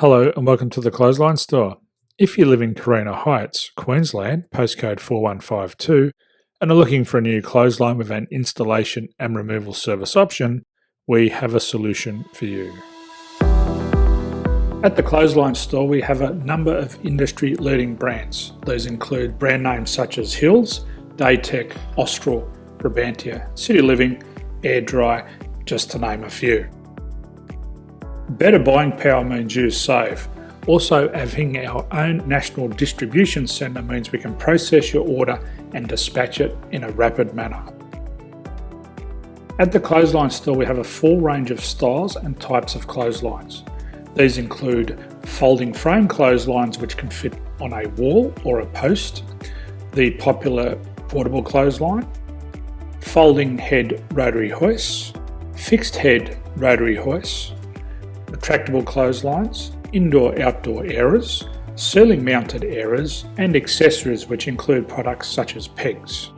Hello and welcome to the Clothesline Store. If you live in Carina, Hoists, Queensland, postcode 4152, and are looking for a new clothesline with an installation and removal service option, we have a solution for you. At the Clothesline Store, we have a number of industry-leading brands. These include brand names such as Hills, Daytech, Austral, Brabantia, City Living, Air Dry, just to name a few. Better buying power means you save. Also, having our own national distribution centre means we can process your order and dispatch it in a rapid manner. At the Clothesline Store, we have a full range of styles and types of clotheslines. These include folding frame clotheslines which can fit on a wall or a post, the popular portable clothesline, folding head rotary hoists, fixed head rotary hoists, retractable clotheslines, indoor-outdoor airers, ceiling mounted airers, and accessories which include products such as pegs.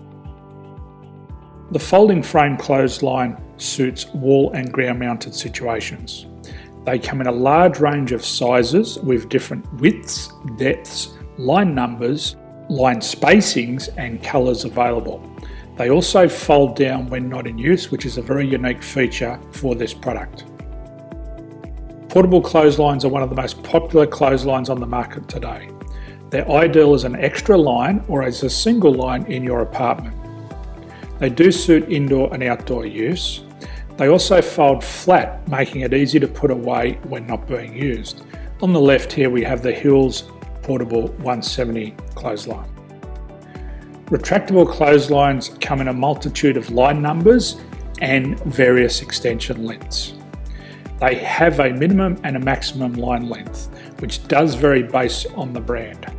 The folding frame clothesline suits wall and ground mounted situations. They come in a large range of sizes with different widths, depths, line numbers, line spacings and colours available. They also fold down when not in use, which is a very unique feature for this product. Portable clotheslines are one of the most popular clotheslines on the market today. They're ideal as an extra line or as a single line in your apartment. They do suit indoor and outdoor use. They also fold flat, making it easy to put away when not being used. On the left here we have the Hills Portable 170 clothesline. Retractable clotheslines come in a multitude of line numbers and various extension lengths. They have a minimum and a maximum line length, which does vary based on the brand.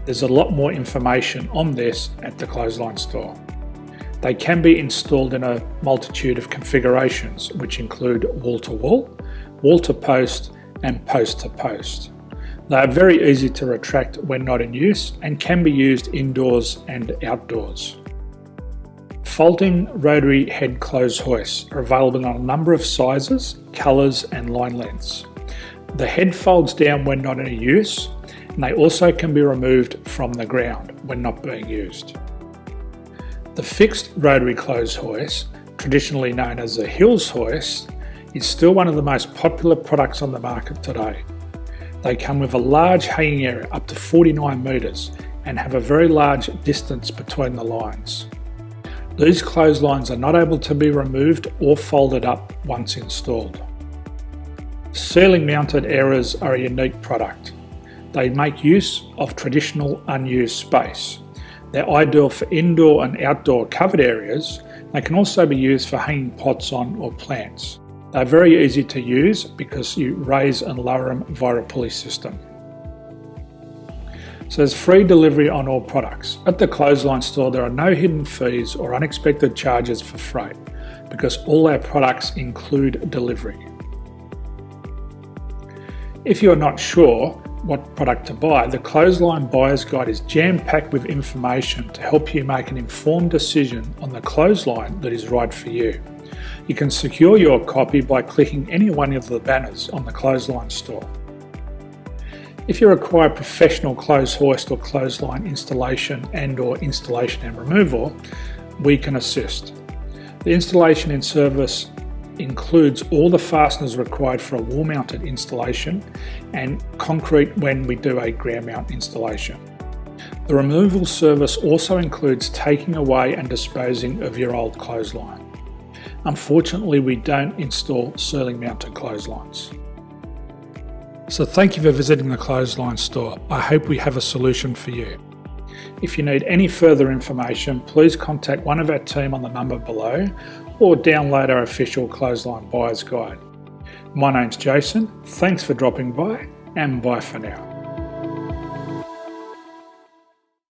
There's a lot more information on this at the Clothesline Store. They can be installed in a multitude of configurations, which include wall-to-wall, wall-to-post, and post-to-post. They are very easy to retract when not in use and can be used indoors and outdoors. Folding rotary head clothes hoists are available in a number of sizes, colours and line lengths. The head folds down when not in use, and they also can be removed from the ground when not being used. The fixed rotary clothes hoist, traditionally known as the Hills hoist, is still one of the most popular products on the market today. They come with a large hanging area up to 49 metres and have a very large distance between the lines. These clotheslines are not able to be removed or folded up once installed. Ceiling mounted airers are a unique product. They make use of traditional unused space. They're ideal for indoor and outdoor covered areas. They can also be used for hanging pots on or plants. They're very easy to use because you raise and lower them via a pulley system. So there's free delivery on all products. At the Clothesline Store, there are no hidden fees or unexpected charges for freight because all our products include delivery. If you're not sure what product to buy, the Clothesline Buyer's Guide is jam-packed with information to help you make an informed decision on the clothesline that is right for you. You can secure your copy by clicking any one of the banners on the Clothesline Store. If you require professional clothes hoist or clothesline installation and/or installation and removal, we can assist. The installation and service includes all the fasteners required for a wall-mounted installation and concrete when we do a ground mount installation. The removal service also includes taking away and disposing of your old clothesline. Unfortunately, we don't install ceiling mounted clotheslines. So thank you for visiting the Clothesline Store. I hope we have a solution for you. If you need any further information, please contact one of our team on the number below or download our official Clothesline Buyer's Guide. My name's Jason, thanks for dropping by and bye for now.